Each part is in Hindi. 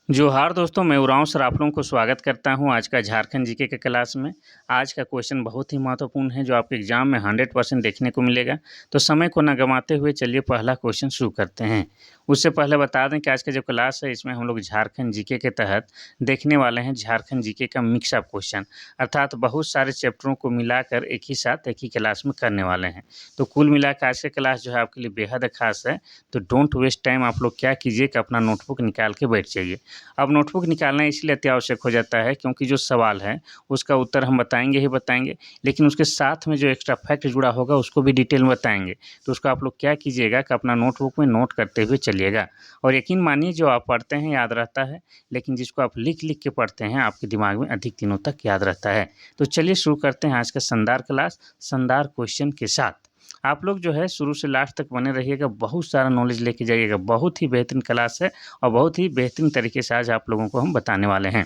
जोहार दोस्तों, मैं उरांव सर आप लोगों को स्वागत करता हूं आज का झारखंड जीके के क्लास में। आज का क्वेश्चन बहुत ही महत्वपूर्ण है जो आपके एग्जाम में 100% देखने को मिलेगा। तो समय को न गंवाते हुए चलिए पहला क्वेश्चन शुरू करते हैं। उससे पहले बता दें कि आज का जो क्लास है इसमें हम लोग झारखंड जीके के तहत देखने वाले हैं झारखंड जीके का मिक्सअप क्वेश्चन, अर्थात बहुत सारे चैप्टरों को मिलाकर एक ही साथ एक ही क्लास में करने वाले हैं। तो कुल मिलाकर आज का क्लास जो है आपके लिए बेहद खास है। तो डोंट वेस्ट टाइम, आप लोग क्या कीजिए कि अपना नोटबुक निकाल के बैठ जाइए। अब नोटबुक निकालना इसलिए अति आवश्यक हो जाता है क्योंकि जो सवाल है उसका उत्तर हम बताएंगे ही बताएंगे, लेकिन उसके साथ में जो एक्स्ट्रा फैक्ट जुड़ा होगा उसको भी डिटेल में बताएंगे। तो उसको आप लोग क्या कीजिएगा कि अपना नोटबुक में नोट करते हुए चलिएगा। और यकीन मानिए जो आप पढ़ते हैं याद रहता है, लेकिन जिसको आप लिख लिख के पढ़ते हैं आपके दिमाग में अधिक दिनों तक याद रहता है। तो चलिए शुरू करते हैं आज का शानदार क्लास शानदार क्वेश्चन के साथ। आप लोग जो है शुरू से लास्ट तक बने रहिएगा, बहुत सारा नॉलेज लेके जाइएगा। बहुत ही बेहतरीन क्लास है और बहुत ही बेहतरीन तरीके से आज आप लोगों को हम बताने वाले हैं।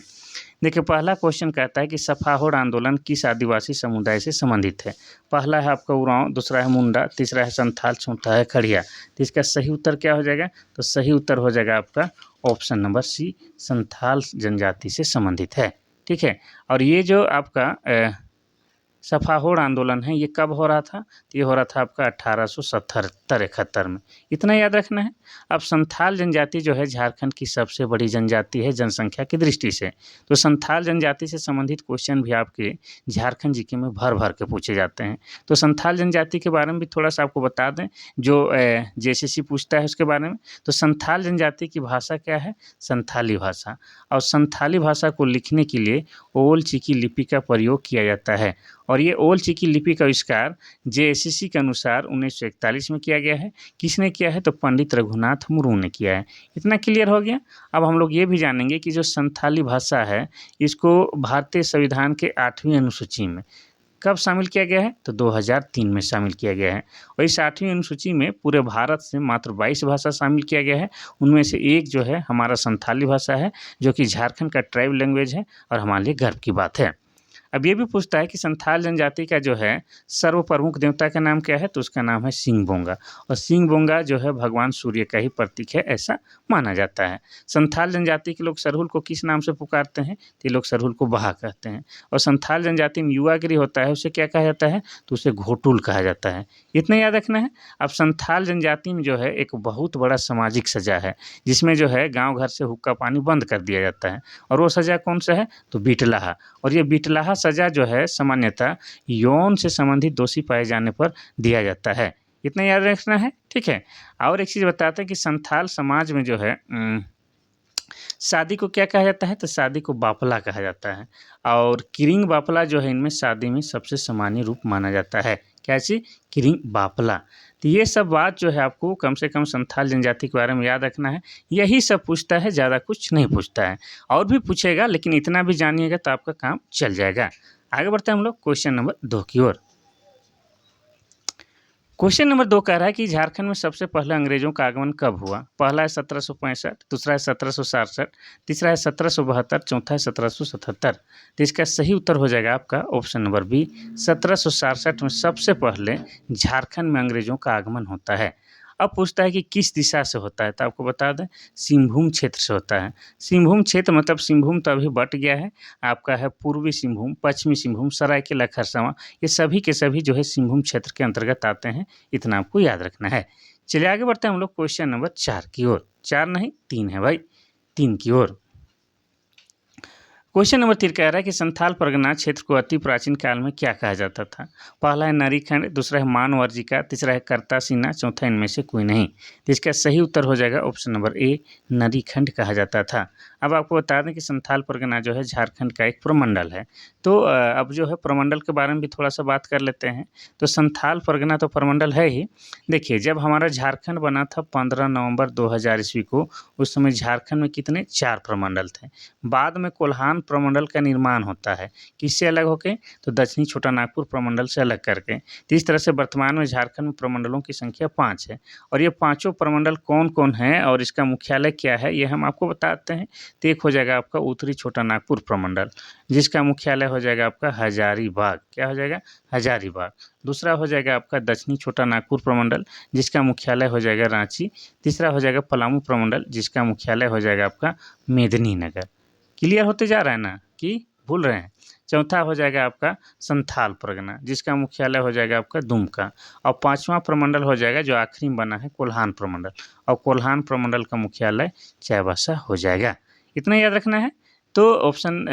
देखिए पहला क्वेश्चन कहता है कि सफाहोड़ आंदोलन किस आदिवासी समुदाय से संबंधित है। पहला है आपका उरांव, दूसरा है मुंडा, तीसरा है संथाल, चौथा है खड़िया। तो इसका सही उत्तर क्या हो जाएगा? तो सही उत्तर हो जाएगा आपका ऑप्शन नंबर सी, संथाल जनजाति से संबंधित है। ठीक है। और ये जो आपका सफाहोड़ आंदोलन है ये कब हो रहा था? तो ये हो रहा था आपका 1877-71 में। इतना याद रखना है। अब संथाल जनजाति जो है झारखंड की सबसे बड़ी जनजाति है जनसंख्या की दृष्टि से। तो संथाल जनजाति से संबंधित क्वेश्चन भी आपके झारखंड जीके में भर भर के पूछे जाते हैं। तो संथाल जनजाति के बारे में भी थोड़ा सा आपको बता दें, जो जेसीसी पूछता है उसके बारे में। तो संथाल जनजाति की भाषा क्या है? संथाली भाषा। और संथाली भाषा को लिखने के लिए ओल चिकी लिपि का प्रयोग किया जाता है। और ये ओल चिकी लिपि का आविष्कार जेएससीसी के अनुसार 1941 में किया गया है। किसने किया है? तो पंडित रघुनाथ मुर्मू ने किया है। इतना क्लियर हो गया। अब हम लोग ये भी जानेंगे कि जो संथाली भाषा है इसको भारतीय संविधान के 8वीं अनुसूची में कब शामिल किया गया है? तो 2003 में शामिल किया गया है। और इस 8वीं अनुसूची में पूरे भारत से मात्र 22 भाषा शामिल किया गया है। उनमें से एक जो है हमारा संथाली भाषा है, जो कि झारखंड का ट्राइब लैंग्वेज है और हमारे लिए गर्व की बात है। अब ये भी पूछता है कि संथाल जनजाति का जो है सर्व प्रमुख देवता का नाम क्या है? तो उसका नाम है सिंहबोंगा। और सिंहबोंगा जो है भगवान सूर्य का ही प्रतीक है, ऐसा माना जाता है। संथाल जनजाति के लोग सरहुल को किस नाम से पुकारते हैं? तो ये लोग सरहुल को बहा कहते हैं। और संथाल जनजाति में युवागिरी होता है उसे क्या कहा जाता है? तो उसे घोटुल कहा जाता है। इतना याद रखना है। अब संथाल जनजाति में जो है एक बहुत बड़ा सामाजिक सजा है, जिसमें जो है गाँव घर से हुक्का पानी बंद कर दिया जाता है। और वो सजा कौन सा है? तो बिटलाहा। और ये बिटलाहा सजा जो है सामान्यतः यौन से संबंधित दोषी पाए जाने पर दिया जाता है। इतना याद रखना है। ठीक है। और एक चीज़ बताते हैं कि संथाल समाज में जो है शादी को क्या कहा जाता है? तो शादी को बापला कहा जाता है। और किरिंग बापला जो है इनमें शादी में सबसे सामान्य रूप माना जाता है। क्या चीज़? किरिंग बापला। तो ये सब बात जो है आपको कम से कम संथाल जनजाति के बारे में याद रखना है। यही सब पूछता है, ज़्यादा कुछ नहीं पूछता है। और भी पूछेगा लेकिन इतना भी जानिएगा तो आपका काम चल जाएगा। आगे बढ़ते हैं हम लोग क्वेश्चन नंबर 2 की ओर। क्वेश्चन नंबर 2 कह रहा है कि झारखंड में सबसे पहले अंग्रेजों का आगमन कब हुआ? पहला है 1765, दूसरा है 1767, तीसरा है 1772, चौथा है 1777। तो इसका सही उत्तर हो जाएगा आपका ऑप्शन नंबर बी, 1767 में सबसे पहले झारखंड में अंग्रेजों का आगमन होता है। अब पूछता है कि किस दिशा से होता है? तो आपको बता दें सिंहभूम क्षेत्र से होता है। सिंहभूम क्षेत्र मतलब सिंहभूम तो अभी बट गया है, आपका है पूर्वी सिंहभूम, पश्चिमी सिंहभूम, सरायकेला खरसावां, ये सभी के सभी जो है सिंहभूम क्षेत्र के अंतर्गत आते हैं। इतना आपको याद रखना है। चलिए आगे बढ़ते हैं हम लोग क्वेश्चन नंबर 4 की ओर। 4 नहीं 3 है भाई, 3 की ओर। क्वेश्चन नंबर 3 कह रहा है कि संथाल परगना क्षेत्र को अति प्राचीन काल में क्या कहा जाता था? पहला है नरीखंड, दूसरा है मानवर्जिका, तीसरा है करतासीना, चौथा इनमें से कोई नहीं। तो इसका सही उत्तर हो जाएगा ऑप्शन नंबर ए, नरीखंड कहा जाता था। अब आपको बता दें कि संथाल परगना जो है झारखंड का एक प्रमंडल है। तो अब जो है प्रमंडल के बारे में भी थोड़ा सा बात कर लेते हैं। तो संथाल परगना तो प्रमंडल है ही। देखिए जब हमारा झारखंड बना था 15 नवंबर 2000 ईस्वी को, उस समय झारखंड में कितने? 4 प्रमंडल थे। बाद में कोल्हान प्रमंडल का निर्माण होता है। किससे अलग होके? तो दक्षिणी छोटानागपुर प्रमंडल से अलग करके। तो इस तरह से वर्तमान में झारखंड में प्रमंडलों की संख्या 5 है। और ये पांचों प्रमंडल कौन कौन है और इसका मुख्यालय क्या है ये हम आपको बताते हैं। तो एक हो जाएगा आपका उत्तरी छोटा नागपुर प्रमंडल, जिसका मुख्यालय हो जाएगा आपका हजारीबाग। क्या हो जाएगा? हजारीबाग। दूसरा हो जाएगा आपका दक्षिणी छोटा नागपुर प्रमंडल, जिसका मुख्यालय हो जाएगा रांची। तीसरा हो जाएगा पलामू प्रमंडल, जिसका मुख्यालय हो जाएगा आपका मेदिनीनगर। क्लियर होते जा रहा है ना कि भूल रहे हैं? चौथा हो जाएगा आपका संथाल परगना, जिसका मुख्यालय हो जाएगा आपका दुमका। और पांचवा प्रमंडल हो जाएगा जो आखिरी में बना है कोल्हान प्रमंडल, और कोल्हान प्रमंडल का मुख्यालय चाईबासा हो जाएगा। इतना याद रखना है। तो ऑप्शन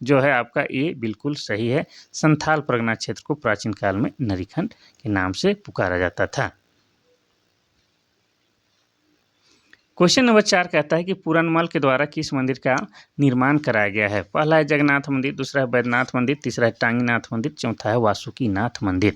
जो है आपका ए बिल्कुल सही है। संथाल परगना क्षेत्र को प्राचीन काल में नरीखंड के नाम से पुकारा जाता था। क्वेश्चन नंबर 4 कहता है कि पूरनमल के द्वारा किस मंदिर का निर्माण कराया गया है? पहला है जगन्नाथ मंदिर, दूसरा है बैद्यनाथ मंदिर, तीसरा है टांगीनाथ मंदिर, चौथा है वासुकीनाथ मंदिर।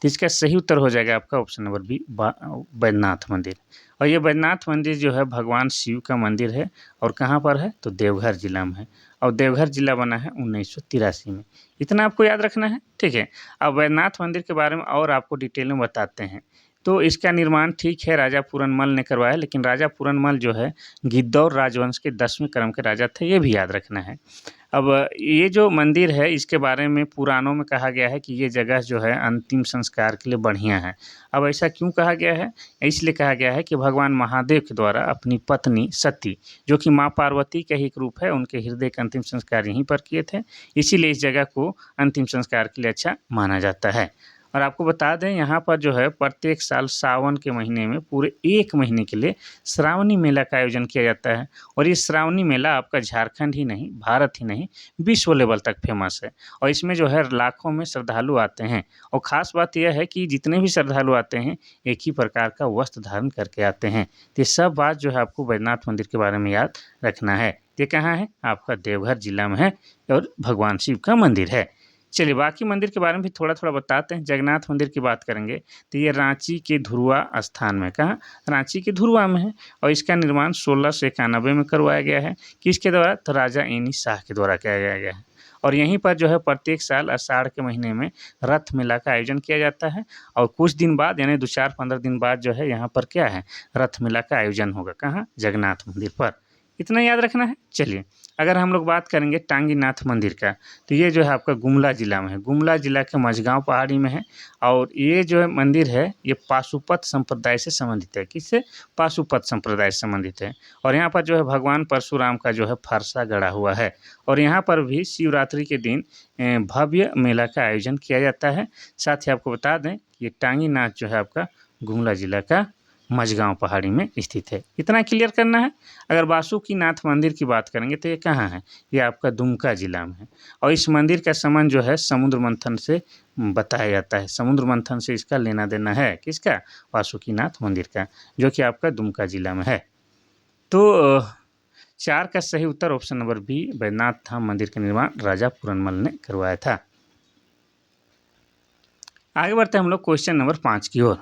तो इसका सही उत्तर हो जाएगा आपका ऑप्शन नंबर बी, बैद्यनाथ मंदिर। और ये बैद्यनाथ मंदिर जो है भगवान शिव का मंदिर है, और कहाँ पर है? तो देवघर जिला में है, और देवघर जिला बना है 1983 में। इतना आपको याद रखना है, ठीक है। अब बैद्यनाथ मंदिर के बारे में और आपको डिटेल में बताते हैं। तो इसका निर्माण ठीक है राजा पूरनमल ने करवाया, लेकिन राजा पूरनमल जो है गिद्धौर राजवंश के 10वें क्रम के राजा थे, ये भी याद रखना है। अब ये जो मंदिर है इसके बारे में पुराणों में कहा गया है कि ये जगह जो है अंतिम संस्कार के लिए बढ़िया है। अब ऐसा क्यों कहा गया है? इसलिए कहा गया है कि भगवान महादेव के द्वारा अपनी पत्नी सती, जो कि माँ पार्वती का ही एक रूप है, उनके हृदय का अंतिम संस्कार यहीं पर किए थे। इसीलिए इस जगह को अंतिम संस्कार के लिए अच्छा माना जाता है। और आपको बता दें यहाँ पर जो है प्रत्येक साल सावन के महीने में पूरे 1 महीने के लिए श्रावणी मेला का आयोजन किया जाता है। और ये श्रावणी मेला आपका झारखंड ही नहीं, भारत ही नहीं, विश्व लेवल तक फेमस है। और इसमें जो है लाखों में श्रद्धालु आते हैं। और ख़ास बात यह है कि जितने भी श्रद्धालु आते हैं एक ही प्रकार का वस्त्र धारण करके आते हैं। तो ये सब बात जो है आपको बैद्यनाथ मंदिर के बारे में याद रखना है। ये कहाँ है? आपका देवघर जिला में है, और भगवान शिव का मंदिर है। चलिए बाकी मंदिर के बारे में भी थोड़ा-थोड़ा बताते हैं। जगन्नाथ मंदिर की बात करेंगे तो ये रांची के धुर्वा स्थान में, कहाँ? रांची के धुर्वा में है, और इसका निर्माण 1691 में करवाया गया है। किसके द्वारा? तो राजा एनी शाह के द्वारा किया गया है। और यहीं पर जो है प्रत्येक साल आषाढ़ के महीने में रथ मेला का आयोजन किया जाता है, और कुछ दिन बाद यानी 2-4-15 दिन बाद जो है यहाँ पर क्या है? रथ मेला का आयोजन होगा। कहाँ? जगन्नाथ मंदिर पर। इतना याद रखना है। चलिए अगर हम लोग बात करेंगे टांगीनाथ मंदिर का, तो ये जो है आपका गुमला जिला में है। गुमला जिला के मझगाँव पहाड़ी में है, और ये जो है मंदिर है ये पाशुपत संप्रदाय से संबंधित है। किससे? पाशुपत संप्रदाय से संबंधित है। और यहाँ पर जो है भगवान परशुराम का जो है फरसा गड़ा हुआ है। और यहाँ पर भी शिवरात्रि के दिन भव्य मेला का आयोजन किया जाता है। साथ ही आपको बता दें कि ये टांगीनाथ जो है आपका गुमला जिला का मझगाँव पहाड़ी में स्थित है। इतना क्लियर करना है। अगर वासुकीनाथ मंदिर की बात करेंगे तो ये कहाँ है? ये आपका दुमका जिला में है। और इस मंदिर का संबंध जो है समुद्र मंथन से बताया जाता है। समुद्र मंथन से इसका लेना देना है। किसका? वासुकीनाथ मंदिर का, जो कि आपका दुमका जिला में है। तो 4 का सही उत्तर option number B, Baidyanath Dham मंदिर का निर्माण राजा पूरनमल ने करवाया था। आगे बढ़ते हैं हम लोग क्वेश्चन नंबर 5 की ओर।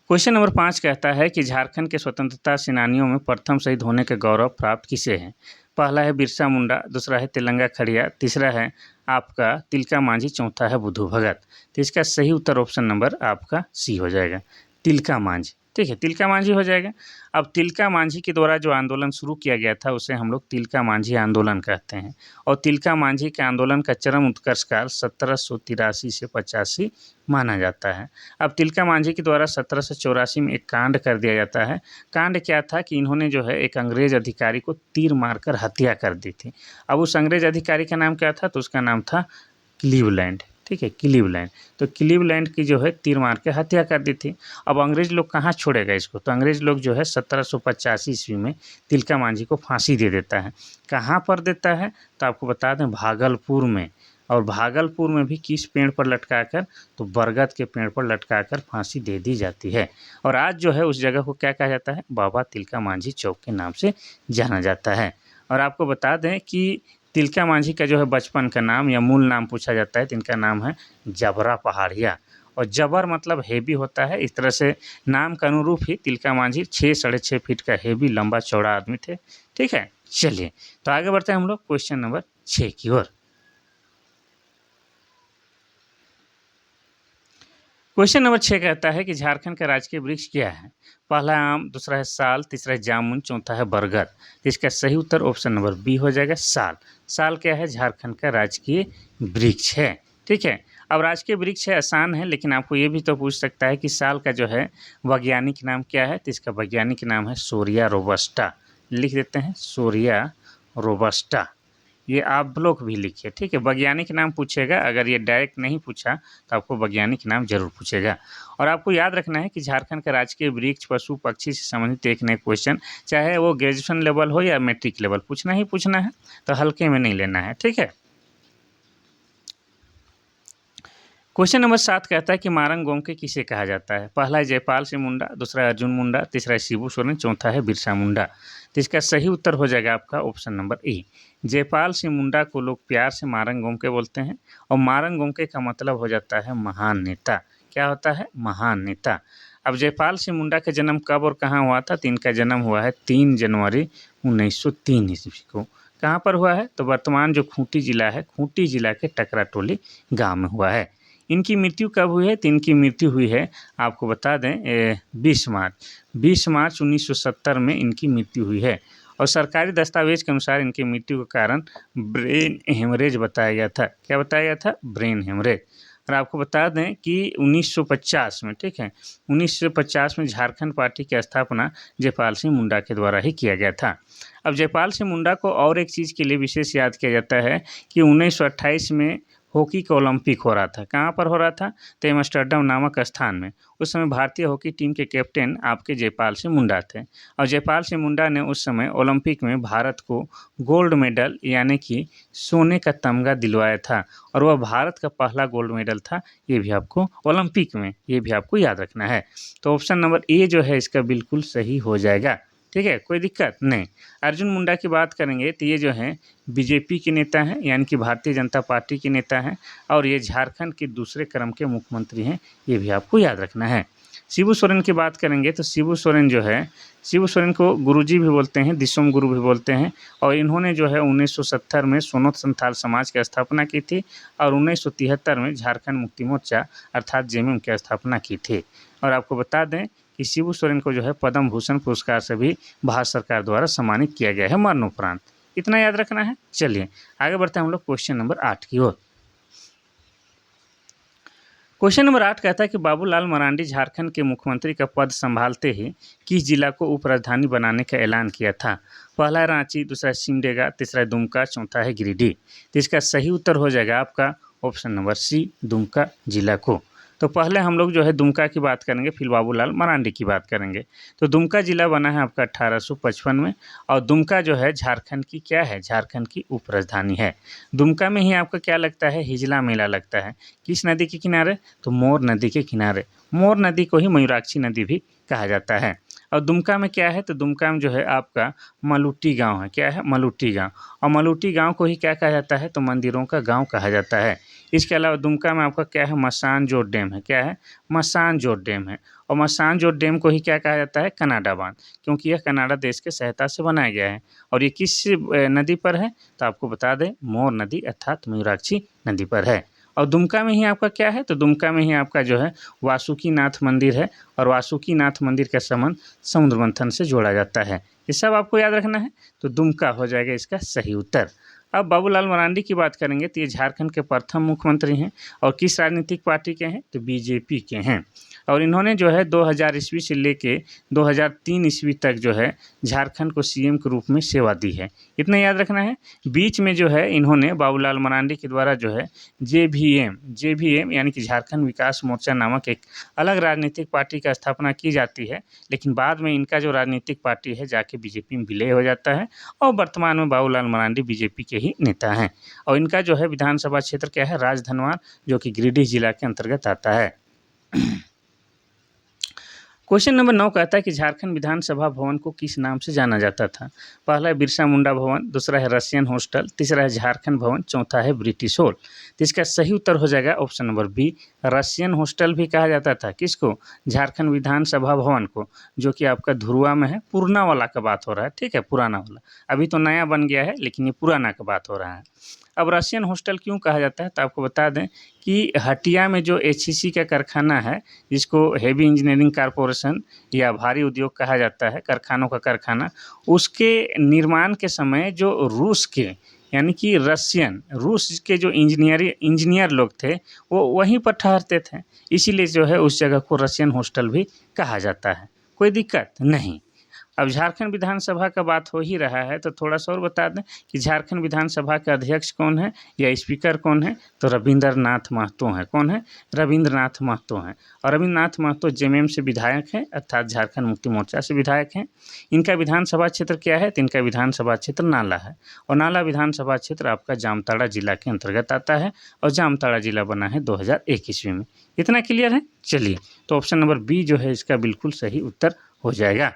क्वेश्चन नंबर 5 कहता है कि झारखंड के स्वतंत्रता सेनानियों में प्रथम शहीद होने का गौरव प्राप्त किसे है? पहला है बिरसा मुंडा, दूसरा है तिलंगा खड़िया, तीसरा है आपका तिलका मांझी, चौथा है बुद्धू भगत। तो इसका सही उत्तर ऑप्शन नंबर आपका सी हो जाएगा, तिलका मांझी। ठीक है, तिलका मांझी हो जाएगा। अब तिलका मांझी के द्वारा जो आंदोलन शुरू किया गया था उसे हम लोग तिलका मांझी आंदोलन कहते हैं। और तिलका मांझी के आंदोलन का चरम उत्कर्ष काल 1783 से 85 माना जाता है। अब तिलका मांझी के द्वारा 1784 में एक कांड कर दिया जाता है। कांड क्या था कि इन्होंने जो है एक अंग्रेज अधिकारी को तीर मारकर हत्या कर दी थी। अब उस अंग्रेज अधिकारी का नाम क्या था? तो उसका नाम था क्लीवलैंड। ठीक है, क्लीवलैंड। तो क्लीवलैंड की जो है तीर मार के हत्या कर दी थी। अब अंग्रेज लोग कहाँ छोड़ेगा इसको? तो अंग्रेज लोग जो है 1785 ईस्वी में तिलका मांझी को फांसी दे देता है। कहाँ पर देता है? तो आपको बता दें भागलपुर में। और भागलपुर में भी किस पेड़ पर लटकाकर? तो बरगद के पेड़ पर लटकाकर फांसी दे दी जाती है। और आज जो है उस जगह को क्या कहा जाता है? बाबा तिलका मांझी चौक के नाम से जाना जाता है। और आपको बता दें कि तिलका मांझी का जो है बचपन का नाम या मूल नाम पूछा जाता है तो इनका नाम है जबरा पहाड़िया। और जबर मतलब हेवी होता है। इस तरह से नाम के अनुरूप ही तिलका मांझी 6-6.5 फीट का हेवी लंबा चौड़ा आदमी थे। ठीक है, चलिए तो आगे बढ़ते हैं हम लोग क्वेश्चन नंबर 6 की ओर। क्वेश्चन नंबर 6 कहता है कि झारखंड का राजकीय वृक्ष क्या है? पहला है आम, दूसरा है साल, तीसरा है जामुन, चौथा है बरगद। तो इसका सही उत्तर ऑप्शन नंबर बी हो जाएगा, साल। साल क्या है? झारखंड का राजकीय वृक्ष है। ठीक है। अब राजकीय वृक्ष है, आसान है, लेकिन आपको ये भी तो पूछ सकता है कि साल का जो है वैज्ञानिक नाम क्या है? तो इसका वैज्ञानिक नाम है सोरिया रोबस्टा। लिख देते हैं सोरिया रोबस्टा। ये आप लोग भी लिखिए। ठीक है। वैज्ञानिक नाम पूछेगा, अगर ये डायरेक्ट नहीं पूछा तो आपको वैज्ञानिक नाम जरूर पूछेगा। और आपको याद रखना है कि झारखंड का राजकीय वृक्ष पशु पक्षी से संबंधित एक नए क्वेश्चन, चाहे वो ग्रेजुएशन लेवल हो या मैट्रिक लेवल, पूछना ही पूछना है, तो हल्के में नहीं लेना है। ठीक है। क्वेश्चन नंबर 7 कहता है कि मारंग गोमके किसे कहा जाता है? पहला है जयपाल सिंह मुंडा, दूसरा है अर्जुन मुंडा, तीसरा है शिबू सोरेन, चौथा है बिरसा मुंडा। तो इसका सही उत्तर हो जाएगा आपका option number A. Jaipal Singh Munda को लोग प्यार से मारंग गोमके बोलते हैं, और मारंग गोमके का मतलब हो जाता है महान नेता। क्या होता है? महान नेता। अब जयपाल सिंह मुंडा का जन्म कब और कहाँ हुआ था? तो इनका जन्म हुआ है 3 जनवरी 1903 ईस्वी को। कहाँ पर हुआ है? तो वर्तमान जो खूंटी जिला है, खूंटी जिला के टकरा टोली गाँव में हुआ है। इनकी मृत्यु कब हुई है? तो इनकी मृत्यु हुई है, आपको बता दें, 20 मार्च 1970 में इनकी मृत्यु हुई है। और सरकारी दस्तावेज के अनुसार इनकी मृत्यु का कारण ब्रेन हेमरेज बताया गया था। क्या बताया गया था? Brain haemorrhage. और आपको बता दें कि 1950 में, ठीक है, 1950 में झारखंड पार्टी की स्थापना जयपाल सिंह मुंडा के द्वारा ही किया गया था। अब जयपाल सिंह मुंडा को और एक चीज़ के लिए विशेष याद किया जाता है कि 1928 में हॉकी का ओलंपिक हो रहा था। कहाँ पर हो रहा था? तो एम्स्टर्डम नामक स्थान में। उस समय भारतीय हॉकी टीम के कैप्टन आपके जयपाल सिंह मुंडा थे, और जयपाल सिंह मुंडा ने उस समय ओलंपिक में भारत को गोल्ड मेडल यानी कि सोने का तमगा दिलवाया था, और वह भारत का पहला गोल्ड मेडल था। ये भी आपको ओलंपिक में, ये भी आपको याद रखना है। तो ऑप्शन नंबर ए जो है इसका बिल्कुल सही हो जाएगा। ठीक है, कोई दिक्कत नहीं। अर्जुन मुंडा की बात करेंगे तो ये जो है बीजेपी के नेता हैं, यानी कि भारतीय जनता पार्टी के नेता हैं, और ये झारखंड के दूसरे क्रम के मुख्यमंत्री हैं। ये भी आपको याद रखना है। शिबू सोरेन की बात करेंगे तो शिबू सोरेन जो है, शिबू सोरेन को गुरुजी भी बोलते हैं, दिसोम गुरु भी बोलते हैं, और इन्होंने जो है 1970 में सोनोत संथाल समाज की स्थापना की थी, और 1973 में झारखंड मुक्ति मोर्चा अर्थात जेएमएम की स्थापना की थी। और आपको बता दें कि शिबू सोरेन को जो है पद्म भूषण पुरस्कार से भी भारत सरकार द्वारा सम्मानित किया गया है मरणोपरांत। इतना याद रखना है। चलिए आगे बढ़ते हैं हम लोग क्वेश्चन नंबर 8 की ओर। क्वेश्चन नंबर 8 कहता है कि बाबूलाल मरांडी झारखंड के मुख्यमंत्री का पद संभालते ही किस जिला को उप राजधानी बनाने का ऐलान किया था? पहला है रांची, दूसरा है सिमडेगा, तीसरा है दुमका, चौथा है गिरिडीह। तो इसका सही उत्तर हो जाएगा आपका ऑप्शन नंबर सी, दुमका जिला को। तो पहले हम लोग जो है दुमका की बात करेंगे, फिर बाबूलाल मरांडी की बात करेंगे। तो दुमका जिला बना है आपका 1855 में, और दुमका जो है झारखंड की क्या है? झारखंड की उप राजधानी है। दुमका में ही आपका क्या लगता है? हिजला मेला लगता है। किस नदी के किनारे? तो मोर नदी के किनारे। मोर नदी को ही मयूराक्षी नदी भी कहा जाता है। और दुमका में क्या है? तो दुमका में जो है आपका मलुट्टी गांव है। क्या है? मलुट्टी गांव। और मलुट्टी गांव को ही क्या कहा जाता है? तो मंदिरों का गांव कहा जाता है। इसके अलावा दुमका में आपका क्या है? मसानजोर डैम है। क्या है? मसानजोर डैम है। और मसानजोर डैम को ही क्या कहा जाता है? कनाडा बांध, क्योंकि यह कनाडा देश के सहायता से बनाया गया है। और ये किस नदी पर है? तो आपको बता दें, मोर नदी अर्थात मयूराक्षी नदी पर है। और दुमका में ही आपका क्या है? तो दुमका में ही आपका जो है वासुकीनाथ मंदिर है, और वासुकीनाथ मंदिर का संबंध समुद्र मंथन से जोड़ा जाता है। ये सब आपको याद रखना है। तो दुमका हो जाएगा इसका सही उत्तर। अब बाबूलाल मरांडी की बात करेंगे तो ये झारखंड के प्रथम मुख्यमंत्री हैं, और किस राजनीतिक पार्टी के हैं? तो बीजेपी के हैं। और इन्होंने जो है 2000 ईस्वी से लेके 2003 ईस्वी तक जो है झारखंड को सीएम के रूप में सेवा दी है। इतना याद रखना है। बीच में जो है इन्होंने बाबूलाल मरांडी के द्वारा जो है जेवीएम यानी कि झारखंड विकास मोर्चा नामक एक अलग राजनीतिक पार्टी का स्थापना की जाती है, लेकिन बाद में इनका जो राजनीतिक पार्टी है जाके बीजेपी में विलय हो जाता है, और वर्तमान में बाबूलाल मरांडी बीजेपी के ही नेता हैं। और इनका जो है विधानसभा क्षेत्र क्या है? राजधनवार, जो कि गिरिडीह जिला के अंतर्गत आता है। क्वेश्चन नंबर 9 कहता है कि झारखंड विधानसभा भवन को किस नाम से जाना जाता था। पहला है बिरसा मुंडा भवन, दूसरा है रशियन हॉस्टल, तीसरा है झारखंड भवन, चौथा है ब्रिटिश हॉल। तो इसका सही उत्तर हो जाएगा option number B, Russian hostel भी कहा जाता था किसको, झारखंड विधानसभा भवन को, जो कि आपका धुरुआ में है। पुराना वाला का बात हो रहा है, ठीक है, पुराना वाला, अभी तो नया बन गया है लेकिन ये पुराना का बात हो रहा है। अब रशियन हॉस्टल क्यों कहा जाता है, तो आपको बता दें कि हटिया में जो एचईसी का कारखाना है, जिसको हेवी इंजीनियरिंग कारपोरेशन या भारी उद्योग कहा जाता है, कारखानों का कारखाना, उसके निर्माण के समय जो रूस के यानी कि रूस के जो इंजीनियर लोग थे वो वहीं पर ठहरते थे, इसीलिए जो है उस जगह को रशियन हॉस्टल भी कहा जाता है। कोई दिक्कत नहीं। अब झारखंड विधानसभा का बात हो ही रहा है तो थोड़ा सा और बता दें कि झारखंड विधानसभा के अध्यक्ष कौन है या स्पीकर कौन है, तो रविंद्रनाथ महतो हैं। कौन है, रविंद्रनाथ महतो हैं। और रविंद्रनाथ महतो जेएमएम से विधायक हैं, अर्थात झारखंड मुक्ति मोर्चा से विधायक हैं। इनका विधानसभा क्षेत्र क्या है, तो इनका विधानसभा क्षेत्र नाला है, और नाला विधानसभा क्षेत्र आपका जामताड़ा जिला के अंतर्गत आता है, और जामताड़ा जिला बना है 2001 ईस्वी में। इतना क्लियर है। चलिए, तो ऑप्शन नंबर बी जो है इसका बिल्कुल सही उत्तर हो जाएगा।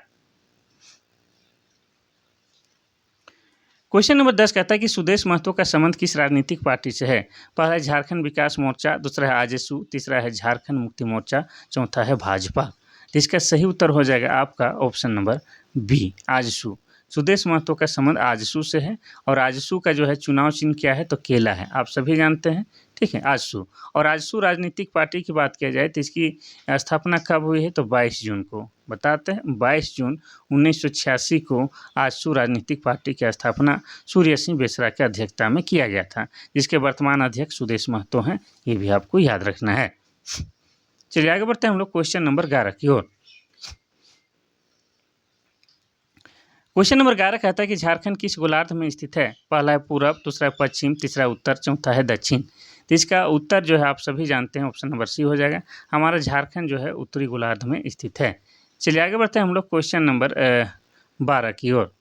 क्वेश्चन नंबर 10 कहता है कि सुदेश महतो का संबंध किस राजनीतिक पार्टी से है। पहला है झारखंड विकास मोर्चा, दूसरा है आजसू, तीसरा है झारखंड मुक्ति मोर्चा, चौथा है भाजपा। तो इसका सही उत्तर हो जाएगा आपका option number B, AJSU. Sudesh Mahto का संबंध आजसू से है, और आजसू का जो है चुनाव चिन्ह क्या है, तो केला है, आप सभी जानते हैं, ठीक है, आजसू। और आजसू राजनीतिक पार्टी की बात किया जाए तो इसकी स्थापना कब हुई है, तो 22 जून को। बताते हैं 22 जून 1986 को आजसू राजनीतिक पार्टी की स्थापना सूर्य सिंह बेसरा की अध्यक्षता में किया गया था, जिसके वर्तमान अध्यक्ष सुदेश महतो हैं, ये भी आपको याद रखना है। चलिए आगे बढ़ते हैं हम लोग क्वेश्चन नंबर 11 की ओर। क्वेश्चन नंबर 11 कहता है कि झारखंड किस गोलार्ध में स्थित है। पहला है पूरब, दूसरा है पश्चिम, तीसरा है उत्तर, चौथा है दक्षिण। तो इसका उत्तर जो है आप सभी जानते हैं, ऑप्शन नंबर सी हो जाएगा। हमारा झारखंड जो है उत्तरी गोलार्ध में स्थित है। चलिए आगे बढ़ते हैं हम लोग क्वेश्चन नंबर 12 की ओर।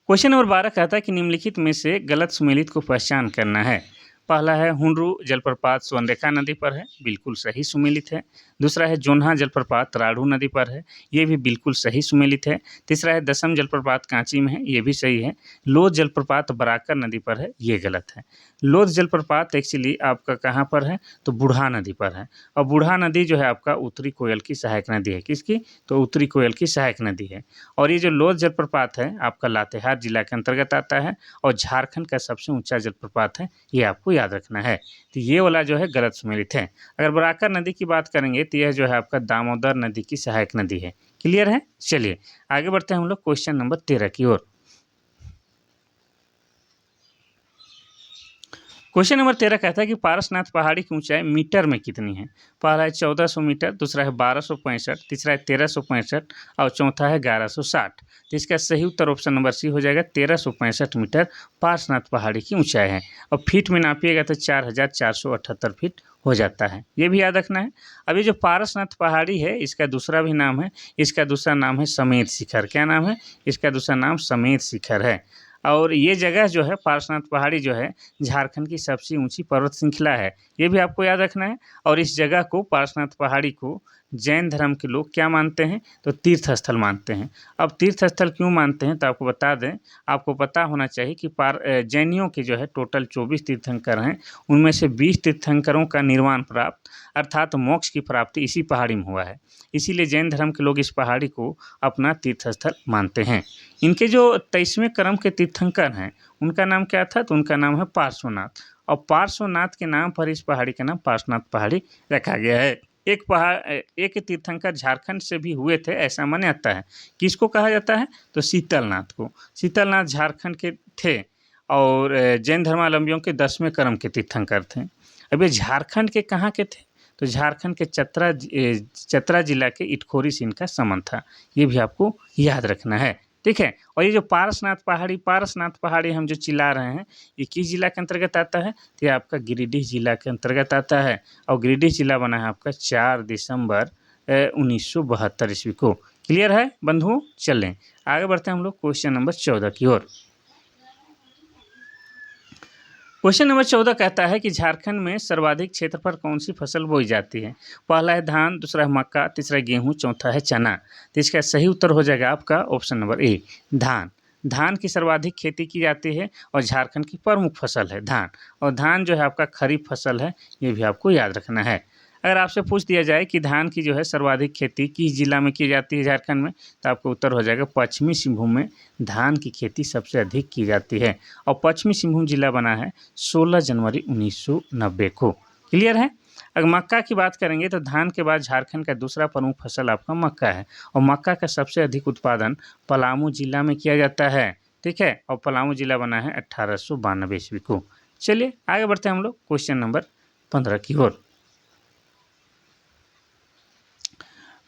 क्वेश्चन नंबर 12 कहता है कि निम्नलिखित में से गलत सुमेलित को पहचान करना है। पहला है हुंडरू जलप्रपात स्वर्णरेखा नदी पर है, बिल्कुल सही सुमेलित है। दूसरा है जोन्हा जलप्रपात राढ़ू नदी पर है, ये भी बिल्कुल सही सुमेलित है। तीसरा है दसम जलप्रपात कांची में है, ये भी सही है। लोध जलप्रपात बराकर नदी पर है, ये गलत है। लोध जलप्रपात एक्चुअली आपका कहाँ पर है, तो बूढ़ा नदी पर है, और बूढ़ा नदी जो है आपका उत्तरी कोयल की सहायक नदी है। किसकी, तो उत्तरी कोयल की सहायक नदी है। और ये जो लोध जलप्रपात है आपका लातेहार जिला के अंतर्गत आता है, और झारखंड का सबसे ऊंचा जलप्रपात है, ये आपको याद रखना है। तो ये वाला जो है गलत सुमेलित है। अगर बराकर नदी की बात करेंगे तो यह जो है आपका दामोदर नदी की सहायक नदी है। क्लियर है। चलिए आगे बढ़ते हैं हम लोग क्वेश्चन नंबर 13 की ओर। क्वेश्चन नंबर 13 कहता है कि पारसनाथ पहाड़ी की ऊंचाई मीटर में कितनी है। पहला है 1400 मीटर, दूसरा है 1265, तीसरा है 1365, और चौथा है 1160। तो इसका सही उत्तर ऑप्शन नंबर सी हो जाएगा। 1365 मीटर पारसनाथ पहाड़ी की ऊंचाई है, और फीट में नापिएगा तो 4478 फीट हो जाता है, ये भी याद रखना है। अब ये जो पारसनाथ पहाड़ी है इसका दूसरा भी नाम है, इसका दूसरा नाम है समेत शिखर। क्या नाम है, इसका दूसरा नाम समेत शिखर है। और ये जगह जो है पारसनाथ पहाड़ी जो है झारखंड की सबसे ऊंची पर्वत श्रृंखला है, ये भी आपको याद रखना है। और इस जगह को पारसनाथ पहाड़ी को जैन धर्म के लोग क्या मानते हैं, तो तीर्थ स्थल मानते हैं। अब तीर्थ स्थल क्यों मानते हैं, तो आपको बता दें, आपको पता होना चाहिए कि जैनियों के जो है टोटल 24 तीर्थंकर हैं, उनमें से 20 तीर्थंकरों का निर्वाण प्राप्त अर्थात मोक्ष की प्राप्ति इसी पहाड़ी में हुआ है। इसीलिए जैन धर्म के लोग इस पहाड़ी को अपना तीर्थ स्थल मानते हैं। इनके जो 23वें क्रम के तीर्थंकर हैं उनका नाम क्या था, तो उनका नाम है पार्श्वनाथ, और पार्श्वनाथ के नाम पर इस पहाड़ी का नाम पार्श्वनाथ पहाड़ी रखा गया है। एक तीर्थंकर झारखंड से भी हुए थे ऐसा मान्यता है। किसको कहा जाता है, तो शीतलनाथ को। शीतलनाथ झारखंड के थे, और जैन धर्मावलंबियों के 10वें क्रम के तीर्थंकर थे। अब ये झारखंड के कहाँ के थे, तो झारखंड के चतरा जिला के इटखोरी से इनका संबंध था, ये भी आपको याद रखना है। ठीक है। और ये जो पारसनाथ पहाड़ी हम जो चिल्ला रहे हैं, ये किस जिला के अंतर्गत आता है, तो ये आपका गिरिडीह जिला के अंतर्गत आता है, और गिरिडीह जिला बना है आपका 4 दिसंबर 1972 ईस्वी को। क्लियर है बंधुओं। चलें आगे बढ़ते हैं हम लोग क्वेश्चन नंबर 14 की ओर। क्वेश्चन नंबर 14 कहता है कि झारखंड में सर्वाधिक क्षेत्र पर कौन सी फसल बोई जाती है। पहला है धान, दूसरा है मक्का, तीसरा है गेहूँ, चौथा है चना। तो इसका सही उत्तर हो जाएगा आपका ऑप्शन नंबर ए, धान। धान की सर्वाधिक खेती की जाती है और झारखंड की प्रमुख फसल है धान। और धान जो है आपका खरीफ फसल है, ये भी आपको याद रखना है। अगर आपसे पूछ दिया जाए कि धान की जो है सर्वाधिक खेती किस जिला में की जाती है झारखंड में, तो आपका उत्तर हो जाएगा पश्चिमी सिंहभूम में धान की खेती सबसे अधिक की जाती है। और पश्चिमी सिंहभूम जिला बना है 16 जनवरी 1990 को। क्लियर है। अगर मक्का की बात करेंगे तो धान के बाद झारखंड का दूसरा प्रमुख फसल आपका मक्का है। और मक्का का सबसे अधिक उत्पादन पलामू जिला में किया जाता है। ठीक है। और पलामू जिला बना है 1892 ईस्वी को। चलिए आगे बढ़ते हैं हम लोग क्वेश्चन नंबर 15 की ओर।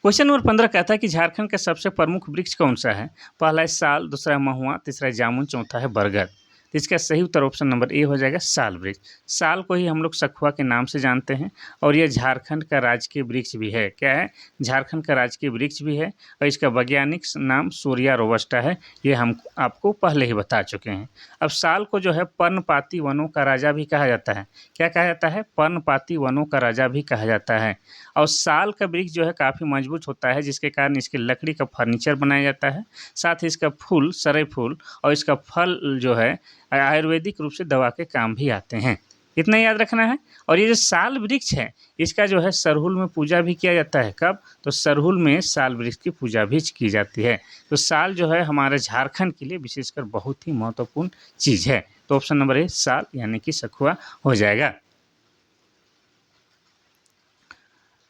क्वेश्चन नंबर 15 कहता है कि झारखंड का सबसे प्रमुख वृक्ष कौन सा है। पहला है साल, दूसरा है महुआ, तीसरा है जामुन, चौथा है बरगद। तो इसका सही उत्तर ऑप्शन नंबर ए हो जाएगा साल वृक्ष। साल को ही हम लोग सखुआ के नाम से जानते हैं और यह झारखंड का राजकीय वृक्ष भी है। क्या है, झारखंड का राजकीय वृक्ष भी है और इसका वैज्ञानिक नाम सोरिया रोबस्टा है। ये हम आपको पहले ही बता चुके हैं। अब साल को जो है पर्णपाती वनों का राजा भी कहा जाता है। क्या कहा जाता है, पर्णपाती वनों का राजा भी कहा जाता है। और साल का वृक्ष जो है काफ़ी मजबूत होता है, जिसके कारण इसके लकड़ी का फर्नीचर बनाया जाता है। साथ ही इसका फूल, सरे फूल और इसका फल जो है आयुर्वेदिक रूप से दवा के काम भी आते हैं। इतना याद रखना है। और ये जो साल वृक्ष है, इसका जो है सरहुल में पूजा भी किया जाता है। कब, तो सरहुल में साल वृक्ष की पूजा भी की जाती है। तो साल जो है हमारे झारखंड के लिए विशेषकर बहुत ही महत्वपूर्ण चीज़ है। तो ऑप्शन नंबर ए साल यानी कि सखुआ हो जाएगा।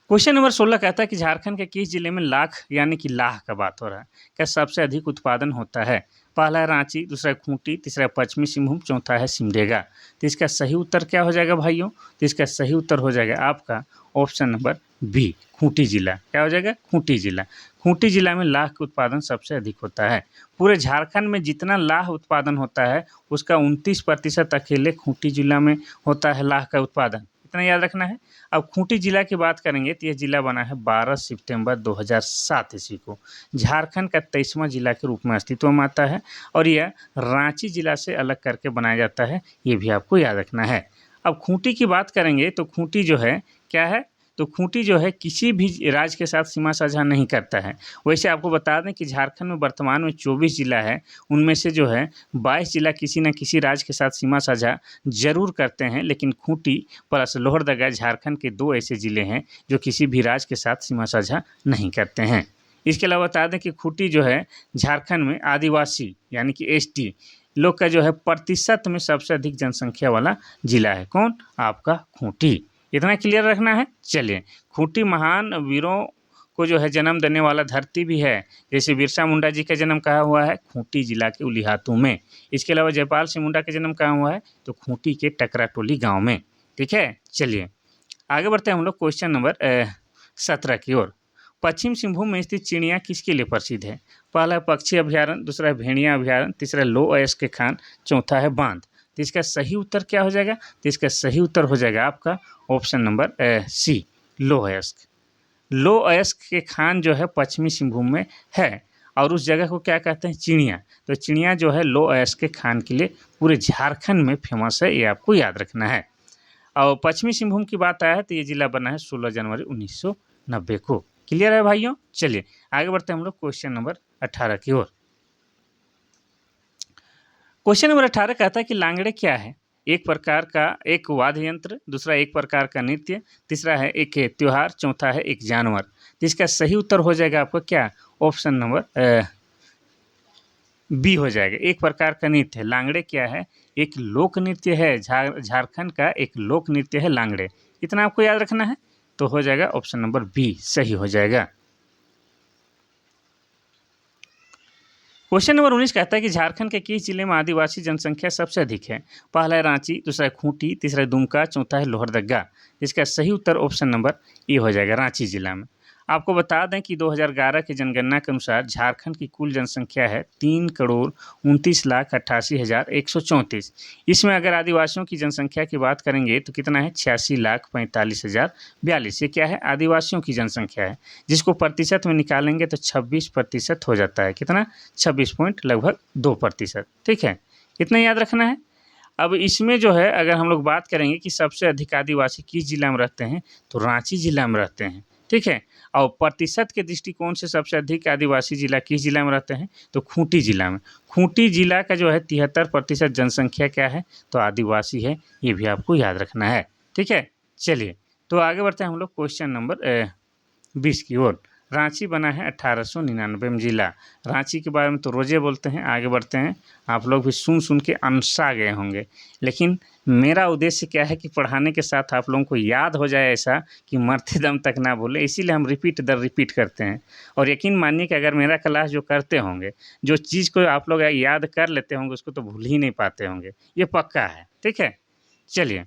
क्वेश्चन नंबर 16 कहता है कि झारखंड के किस जिले में लाख यानी कि लाह का बात हो रहा है का सबसे अधिक उत्पादन होता है। पहला है रांची, दूसरा है खूंटी, तीसरा है पश्चिमी सिंहभूम, चौथा है सिमडेगा। तो इसका सही उत्तर क्या हो जाएगा भाइयों, तो इसका सही उत्तर हो जाएगा आपका ऑप्शन नंबर बी, खूंटी जिला। क्या हो जाएगा, खूंटी जिला। खूंटी जिला में लाह का उत्पादन सबसे अधिक होता है। पूरे झारखंड में जितना लाह उत्पादन होता है उसका 29% अकेले खूंटी जिला में होता है लाह का उत्पादन। इतना याद रखना है। अब खूंटी जिला की बात करेंगे तो यह जिला बना है 12 सितंबर 2007 ईस्वी को। झारखंड का 23वां जिला के रूप में अस्तित्व में आता है और यह रांची जिला से अलग करके बनाया जाता है। ये भी आपको याद रखना है। अब खूंटी की बात करेंगे तो खूंटी जो है क्या है, तो खूंटी जो है किसी भी राज्य के साथ सीमा साझा नहीं करता है। वैसे आपको बता दें कि झारखंड में वर्तमान में 24 जिला है, उनमें से जो है 22 जिला किसी न किसी राज्य के साथ सीमा साझा जरूर करते हैं, लेकिन खूंटी प्लस लोहरदगा झारखंड के 2 ऐसे ज़िले हैं जो किसी भी राज्य के साथ सीमा साझा नहीं करते हैं। इसके अलावा बता दें कि खूंटी जो है झारखंड में आदिवासी यानी कि एसटी लोग का जो है प्रतिशत में सबसे अधिक जनसंख्या वाला जिला है। कौन, आपका खूंटी। इतना क्लियर रखना है। चलिए, खूंटी महान वीरों को जो है जन्म देने वाला धरती भी है। जैसे बिरसा मुंडा जी का जन्म कहाँ हुआ है, खूंटी जिला के उलिहातू में। इसके अलावा जयपाल सिंह मुंडा का जन्म कहाँ हुआ है, तो खूंटी के टकराटोली गाँव में। ठीक है। चलिए आगे बढ़ते हैं हम लोग क्वेश्चन नंबर 17 की ओर। पश्चिम सिंहभूम में स्थित चिड़िया किसके लिए प्रसिद्ध है। पहला है पक्षी अभ्यारण्य, दूसरा है भेड़िया अभ्यारण्य, तीसरा लो अयस्क खान, चौथा है बांध। तो इसका सही उत्तर क्या हो जाएगा, तो इसका सही उत्तर हो जाएगा आपका ऑप्शन नंबर सी, लो अयस्क। लो अयस्क के खान जो है पश्चिमी सिंहभूम में है और उस जगह को क्या कहते हैं, चिड़िया। तो चिड़िया जो है लो अयस्क के खान के लिए पूरे झारखंड में फेमस है, ये आपको याद रखना है। और पश्चिमी सिंहभूम की बात आया है तो ये जिला बना है 16 जनवरी 1990 को। क्लियर है भाइयों। चलिए आगे बढ़ते हैं हम लोग क्वेश्चन नंबर 18 की ओर। क्वेश्चन नंबर 18 कहता है कि लांगड़े क्या है। एक प्रकार का एक वाद्य यंत्र, दूसरा एक प्रकार का नृत्य, तीसरा है एक त्योहार, चौथा है एक जानवर। तो इसका सही उत्तर हो जाएगा आपको क्या, ऑप्शन नंबर बी हो जाएगा, एक प्रकार का नृत्य है। लांगड़े क्या है, एक लोक नृत्य है। झारखंड का एक लोक नृत्य है लांगड़े। इतना आपको याद रखना है। तो हो जाएगा ऑप्शन नंबर बी सही हो जाएगा। क्वेश्चन नंबर 19 कहता है कि झारखंड के किस जिले में आदिवासी जनसंख्या सबसे अधिक है। पहला है रांची, दूसरा है खूंटी, तीसरा है दुमका, चौथा है लोहरदगा। इसका सही उत्तर ऑप्शन नंबर ए हो जाएगा, रांची जिला में। आपको बता दें कि 2011 की जनगणना के अनुसार झारखंड की कुल जनसंख्या है 3,29,88,134। इसमें अगर आदिवासियों की जनसंख्या की बात करेंगे तो कितना है, 86,45,042। ये क्या है, आदिवासियों की जनसंख्या है। जिसको प्रतिशत में निकालेंगे तो 26% हो जाता है। कितना, 26 पॉइंट लगभग 2%। ठीक है, इतना याद रखना है। अब इसमें जो है अगर हम लोग बात करेंगे कि सबसे अधिक आदिवासी किस जिला में रहते हैं, तो रांची जिला में रहते हैं, ठीक है। और प्रतिशत के दृष्टिकोण से सबसे अधिक आदिवासी जिला किस जिला में रहते हैं, तो खूंटी जिला में। खूंटी जिला का जो है 73% जनसंख्या क्या है, तो आदिवासी है, ये भी आपको याद रखना है, ठीक है। चलिए तो आगे बढ़ते हैं हम लोग क्वेश्चन नंबर 20 की ओर। रांची बना है 1899 में जिला। रांची के बारे में तो रोजे बोलते हैं। आगे बढ़ते हैं, आप लोग भी सुन सुन के अनसा गए होंगे, लेकिन मेरा उद्देश्य क्या है कि पढ़ाने के साथ आप लोगों को याद हो जाए, ऐसा कि मरते दम तक ना भूले, इसीलिए हम रिपीट दर रिपीट करते हैं। और यकीन मानिए कि अगर मेरा क्लास जो करते होंगे, जो चीज़ को आप लोग याद कर लेते होंगे, उसको तो भूल ही नहीं पाते होंगे, ये पक्का है, ठीक है। चलिए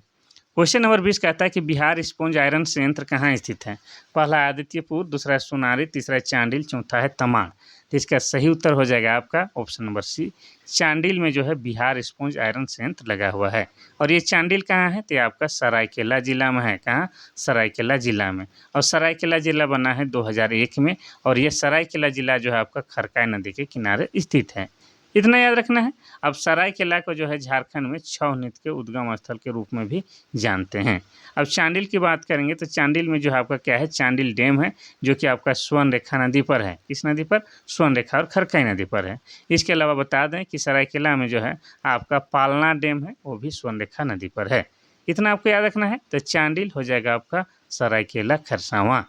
क्वेश्चन नंबर 20 कहता है कि बिहार स्पॉन्ज आयरन संयंत्र कहाँ स्थित है। पहला है आदित्यपुर, दूसरा है सोनारी, तीसरा है चांडिल, चौथा है तमाड़। तो इसका सही उत्तर हो जाएगा आपका ऑप्शन नंबर सी, चांडिल में जो है बिहार स्पॉन्ज आयरन संयंत्र लगा हुआ है। और ये चांडिल कहाँ है, तो ये आपका सरायकेला जिला में है। कहाँ, सरायकेला जिला में। और सरायकेला जिला बना है 2001 में, और ये सरायकेला जिला जो है आपका खरकाय नदी के किनारे स्थित है, इतना याद रखना है। अब सरायकेला को जो है झारखंड में छऊ नृत्य के उद्गम स्थल के रूप में भी जानते हैं। अब चांडिल की बात करेंगे तो चांडिल में जो है आपका क्या है, चांडिल डैम है, जो कि आपका स्वर्ण रेखा नदी पर है। किस नदी पर, स्वर्ण रेखा और खरकाई नदी पर है। इसके अलावा बता दें कि सरायकेला में जो है आपका पालना डैम है, वो भी स्वर्ण रेखा नदी पर है। इतना आपको याद रखना है। तो चांडिल हो जाएगा आपका सरायकेला खरसावां।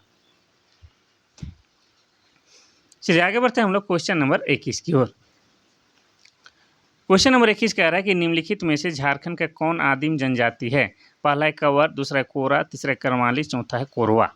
चलिए आगे बढ़ते हैं हम लोग क्वेश्चन नंबर 21 की ओर। क्वेश्चन नंबर 21 कह रहा है कि निम्नलिखित में से झारखंड का कौन आदिम जनजाति है। पहला है कंवर, दूसरा है कोरा, तीसरा है करमाली, चौथा है कोरवा।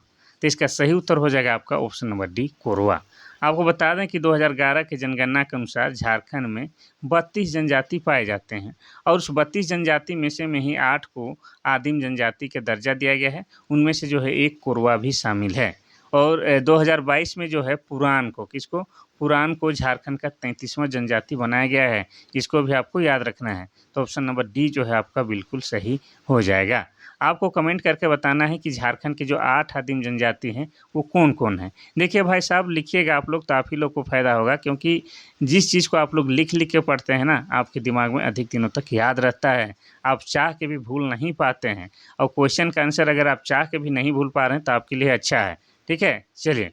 तो इसका सही उत्तर हो जाएगा आपका ऑप्शन नंबर डी, कोरवा। आपको बता दें कि 2011 की जनगणना के अनुसार झारखंड में 32 जनजाति पाए जाते हैं, और उस 32 जनजाति में ही 8 को आदिम जनजाति का दर्जा दिया गया है। उनमें से जो है एक कोरवा भी शामिल है। और 2022 में जो है पुरान को, किसको, पुरान को झारखंड का 33वां जनजाति बनाया गया है। इसको भी आपको याद रखना है। तो ऑप्शन नंबर डी जो है आपका बिल्कुल सही हो जाएगा। आपको कमेंट करके बताना है कि झारखंड की जो 8 आदिम जनजाति हैं वो कौन कौन है। देखिए भाई साहब, लिखिएगा आप लोग तो आप ही लोग को फ़ायदा होगा, क्योंकि जिस चीज़ को आप लोग लिख लिख के पढ़ते हैं ना, आपके दिमाग में अधिक दिनों तक याद रहता है। आप चाह के भी भूल नहीं पाते हैं, और क्वेश्चन का आंसर अगर आप चाह के भी नहीं भूल पा रहे हैं तो आपके लिए अच्छा है, ठीक है। चलिए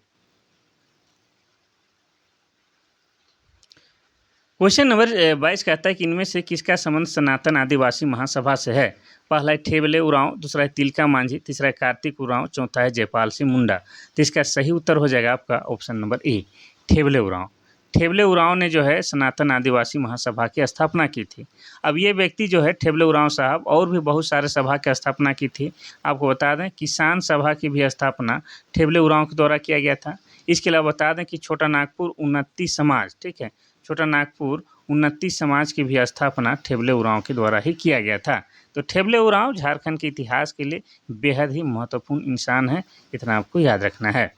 क्वेश्चन नंबर 22 कहता है कि इनमें से किसका संबंध सनातन आदिवासी महासभा से है। पहला है ठेबले उरांव, दूसरा है तिलका मांझी, तीसरा है कार्तिक उरांव, चौथा है जयपाल सिंह मुंडा। तो इसका सही उत्तर हो जाएगा आपका option number A, Theble Oraon. Theble Oraon ने जो है सनातन आदिवासी महासभा की स्थापना की थी। अब ये व्यक्ति जो है ठेबले उरांव साहब और भी बहुत सारे सभा की स्थापना की थी। आपको बता दें किसान सभा की भी स्थापना ठेबले उरांव के द्वारा किया गया था। इसके अलावा बता दें कि छोटा नागपुर उन्नति समाज, ठीक है, छोटा नागपुर उन्नति समाज की भी स्थापना ठेबले उरांव के द्वारा ही किया गया था। तो ठेबले उरांव झारखंड के इतिहास के लिए बेहद ही महत्वपूर्ण इंसान है, इतना आपको याद रखना है।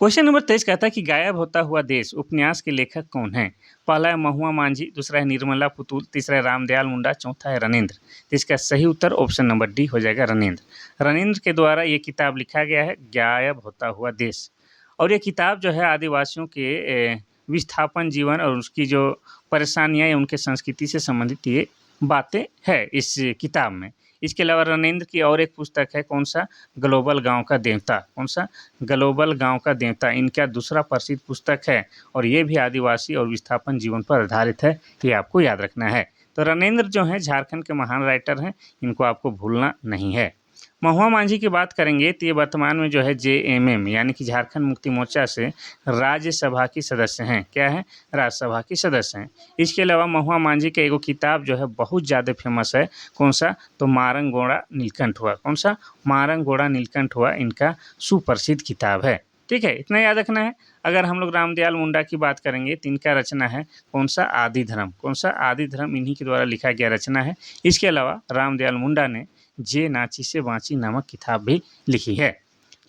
क्वेश्चन नंबर 23 कहता है कि गायब होता हुआ देश उपन्यास के लेखक कौन है। पहला है महुआ मांझी, दूसरा है निर्मला पुतुल, तीसरा है रामदयाल मुंडा, चौथा है रनेंद्र। तो इसका सही उत्तर ऑप्शन नंबर डी हो जाएगा, रनेंद्र। रनेंद्र के द्वारा ये किताब लिखा गया है, गायब होता हुआ देश। और ये किताब जो है आदिवासियों के विस्थापन जीवन और उसकी जो परेशानियाँ या उनके संस्कृति से संबंधित ये बातें है इस किताब में। इसके अलावा रनेंद्र की और एक पुस्तक है, कौन सा, ग्लोबल गांव का देवता। कौन सा, ग्लोबल गांव का देवता इनका दूसरा प्रसिद्ध पुस्तक है, और ये भी आदिवासी और विस्थापन जीवन पर आधारित है। तो ये आपको याद रखना है। तो रनेंद्र जो हैं झारखंड के महान राइटर हैं, इनको आपको भूलना नहीं है। महुआ मांझी की बात करेंगे तो ये वर्तमान में जो है JMM यानी कि झारखंड मुक्ति मोर्चा से राज्यसभा की सदस्य हैं। क्या है, राज्यसभा की सदस्य हैं। इसके अलावा महुआ मांझी का एगो किताब जो है बहुत ज़्यादा फेमस है, कौन सा, तो मारंग घोड़ा नीलकंठ हुआ। कौन सा, मारंग घोड़ा नीलकंठ हुआ इनका सुप्रसिद्ध किताब है, ठीक है, इतना याद रखना है। अगर हम लोग रामदयाल मुंडा की बात करेंगे तो इनका रचना है कौन सा, आदि धर्म। कौन सा, आदि धर्म इन्हीं के द्वारा लिखा गया रचना है। इसके अलावा रामदयाल मुंडा ने जे नाची से बाँची नामक किताब भी लिखी है।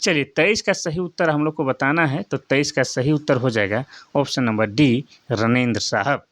चलिए 23 का सही उत्तर हम लोग को बताना है, तो 23 का सही उत्तर हो जाएगा ऑप्शन नंबर डी, रनेंद्र साहब।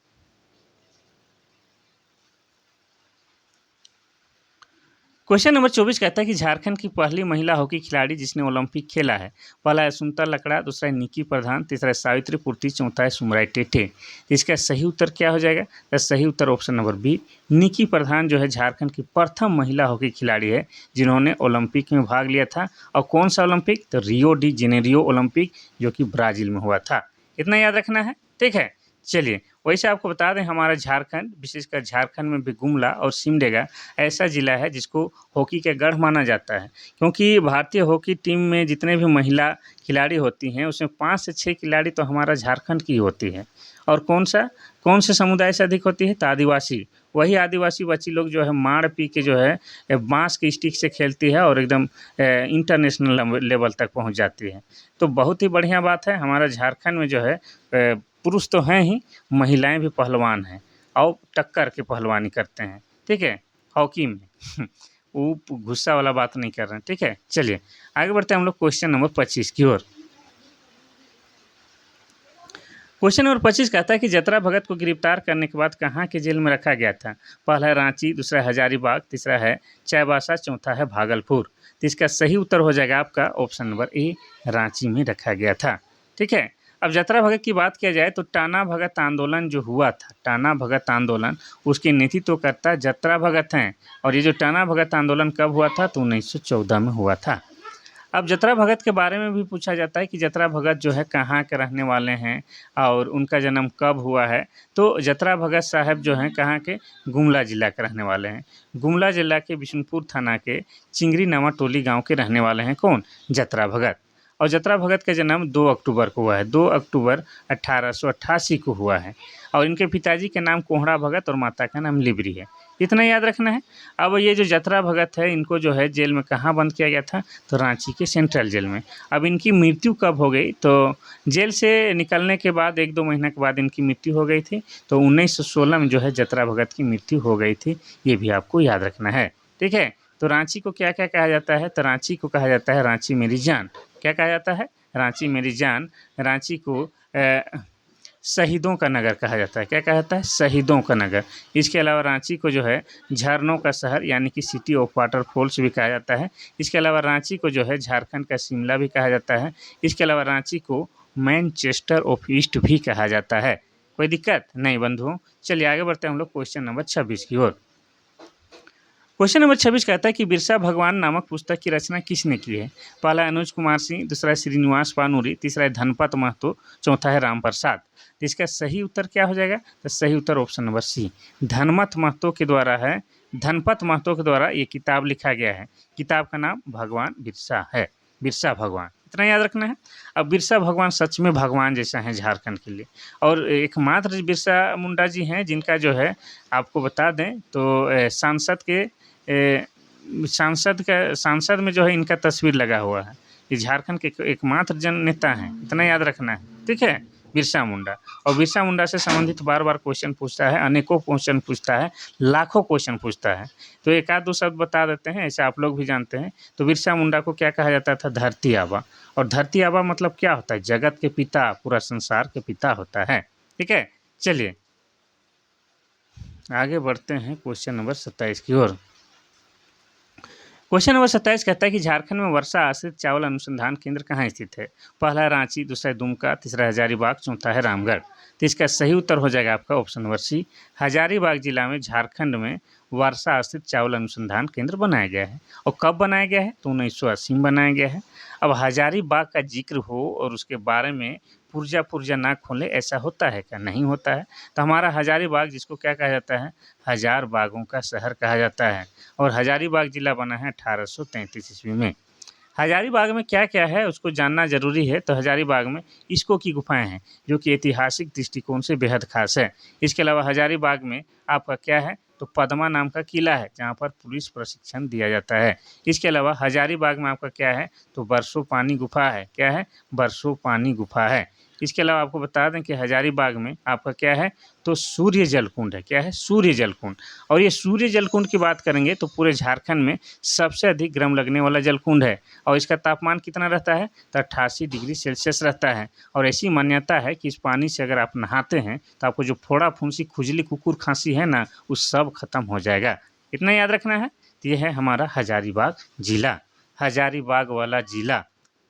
क्वेश्चन नंबर 24 कहता है कि झारखंड की पहली महिला हॉकी खिलाड़ी जिसने ओलंपिक खेला है। पहला है सुनता लकड़ा, दूसरा है निकी प्रधान, तीसरा है सावित्री पूर्ति, चौथा है सुमराई टेटे। तो इसका सही उत्तर क्या हो जाएगा? तो सही उत्तर ऑप्शन नंबर बी, निकी प्रधान जो है झारखंड की प्रथम महिला हॉकी खिलाड़ी है जिन्होंने ओलंपिक में भाग लिया था। और कौन सा ओलंपिक? तो रियो डी जेनेरियो ओलंपिक, जो कि ब्राज़ील में हुआ था। इतना याद रखना है, ठीक है। चलिए, वैसे आपको बता दें हमारा झारखंड, विशेषकर झारखंड में भी गुमला और सिमडेगा ऐसा ज़िला है जिसको हॉकी का गढ़ माना जाता है, क्योंकि भारतीय हॉकी टीम में जितने भी महिला खिलाड़ी होती हैं उसमें 5 से 6 खिलाड़ी तो हमारा झारखंड की होती है। और कौन से समुदाय से अधिक होती है? तो आदिवासी। वही आदिवासी बच्ची लोग जो है मार पी के जो है बांस के स्टिक से खेलती है और एकदम इंटरनेशनल लेवल तक पहुंच जाती है। तो बहुत ही बढ़िया बात है, हमारा झारखंड में जो है पुरुष तो हैं ही, महिलाएं भी पहलवान हैं और टक्कर के पहलवानी करते हैं, ठीक है, हॉकी में। वो गुस्सा वाला बात नहीं कर रहे हैं, ठीक है। चलिए आगे बढ़ते हैं हम लोग क्वेश्चन नंबर 25 की ओर। क्वेश्चन नंबर 25 कहता है कि जतरा भगत को गिरफ्तार करने के बाद कहाँ के जेल में रखा गया था? पहला है रांची, दूसरा है हजारीबाग, तीसरा है चाईबासा, चौथा है भागलपुर। तो इसका सही उत्तर हो जाएगा आपका ऑप्शन नंबर ए, रांची में रखा गया था, ठीक है। अब जतरा भगत की बात किया जाए तो टाना भगत आंदोलन जो हुआ था, टाना भगत आंदोलन, उसके नेतृत्वकर्ता जतरा भगत हैं। और ये जो टाना भगत आंदोलन कब हुआ था? तो 1914 में हुआ था। अब जतरा भगत के बारे में भी पूछा जाता है कि जतरा भगत जो है कहाँ के रहने वाले हैं और उनका जन्म कब हुआ है। तो जतरा भगत साहब जो हैं कहाँ के? गुमला जिला के रहने वाले हैं। गुमला जिला के बिशुनपुर थाना के चिंगरी नामा टोली गांव के रहने वाले हैं। कौन? जतरा भगत। और जतरा भगत का जन्म 2 अक्टूबर को हुआ है, 2 अक्टूबर 1888 को हुआ है। और इनके पिताजी का नाम कोहड़ा भगत और माता का नाम लिबरी है। इतना याद रखना है। अब ये जो जतरा भगत है इनको जो है जेल में कहाँ बंद किया गया था? तो रांची के सेंट्रल जेल में। अब इनकी मृत्यु कब हो गई? तो जेल से निकलने के बाद 1-2 महीने के बाद इनकी मृत्यु हो गई थी। तो 1916 में जो है जतरा भगत की मृत्यु हो गई थी, ये भी आपको याद रखना है, ठीक है। तो रांची को क्या क्या कहा जाता है? तो रांची को कहा जाता है रांची मेरी जान। क्या कहा जाता है? रांची मेरी जान। रांची को शहीदों का नगर कहा जाता है। क्या कहा जाता है? शहीदों का नगर। इसके अलावा रांची को जो है झरनों का शहर यानी कि सिटी ऑफ वाटरफॉल्स भी कहा जाता है। इसके अलावा रांची को जो है झारखंड का शिमला भी कहा जाता है। इसके अलावा रांची को मैनचेस्टर ऑफ ईस्ट भी कहा जाता है। कोई दिक्कत नहीं बंधुओं। चलिए आगे बढ़ते हैं हम लोग क्वेश्चन नंबर 26 की ओर। क्वेश्चन नंबर 26 कहता है कि बिरसा भगवान नामक पुस्तक की रचना किसने की है? पहला है अनुज कुमार सिंह, दूसरा है श्रीनिवास पानूरी, तीसरा है धनपत महतो, चौथा है राम प्रसाद। तो इसका सही उत्तर क्या हो जाएगा? तो सही उत्तर option number C, Dhanpat Mahto के द्वारा है। धनपत महतो के द्वारा ये किताब लिखा गया है। किताब का नाम भगवान बिरसा है, बिरसा भगवान। इतना याद रखना है। अब बिरसा भगवान सच में भगवान जैसा है झारखंड के लिए। और एकमात्र बिरसा मुंडा जी हैं जिनका जो है आपको बता दें तो सांसद में जो है इनका तस्वीर लगा हुआ है। ये झारखंड के एकमात्र जन नेता हैं, इतना याद रखना है, ठीक है, बिरसा मुंडा। और बिरसा मुंडा से संबंधित बार बार क्वेश्चन पूछता है, अनेकों क्वेश्चन पूछता है, लाखों क्वेश्चन पूछता है। तो एक आध दो शब्द बता देते हैं, ऐसे आप लोग भी जानते हैं। तो बिरसा मुंडा को क्या कहा जाता था? धरती आबा। और धरती आबा मतलब क्या होता है? जगत के पिता, पूरा संसार के पिता होता है, ठीक है। चलिए आगे बढ़ते हैं क्वेश्चन नंबर 27 की ओर। क्वेश्चन नंबर 27 कहता है कि झारखंड में वर्षा आश्रित चावल अनुसंधान केंद्र कहाँ स्थित है? पहला है रांची, दूसरा है दुमका, तीसरा है हजारीबाग, चौथा है रामगढ़। तो इसका सही उत्तर हो जाएगा आपका ऑप्शन नंबर सी, हजारीबाग जिला में झारखंड में वर्षा आश्रित चावल अनुसंधान केंद्र बनाया गया है। और कब बनाया गया है? तो 1980 में बनाया गया है। अब हजारीबाग का जिक्र हो और उसके बारे में पुर्जा पुर्जा ना खोले, ऐसा होता है क्या? नहीं होता है। तो हमारा हजारीबाग जिसको क्या कहा जाता है? हजार बागों का शहर कहा जाता है। और हजारीबाग जिला बना है 1833 ईस्वी में। हजारीबाग में क्या क्या है उसको जानना जरूरी है। तो हजारीबाग में इस्को की गुफाएं हैं जो कि ऐतिहासिक दृष्टिकोण से बेहद खास है। इसके अलावा हजारीबाग में आपका क्या है? तो पद्मा नाम का किला है जहाँ पर पुलिस प्रशिक्षण दिया जाता है। इसके अलावा हजारीबाग में आपका क्या है? तो बरसों पानी गुफा है। क्या है? बरसों पानी गुफा है। इसके अलावा आपको बता दें कि हजारीबाग में आपका क्या है? तो सूर्य जल कुंड है। क्या है? सूर्य जल कुंड। और ये सूर्य जल कुंड की बात करेंगे तो पूरे झारखंड में सबसे अधिक गर्म लगने वाला जल कुंड है। और इसका तापमान कितना रहता है? तो 88 डिग्री सेल्सियस रहता है। और ऐसी मान्यता है कि इस पानी से अगर आप नहाते हैं तो आपको जो फोड़ा फुंसी खुजली कुकुर खांसी है ना, वो सब खत्म हो जाएगा। इतना याद रखना है। तो ये है हमारा हजारीबाग जिला, हजारीबाग वाला जिला।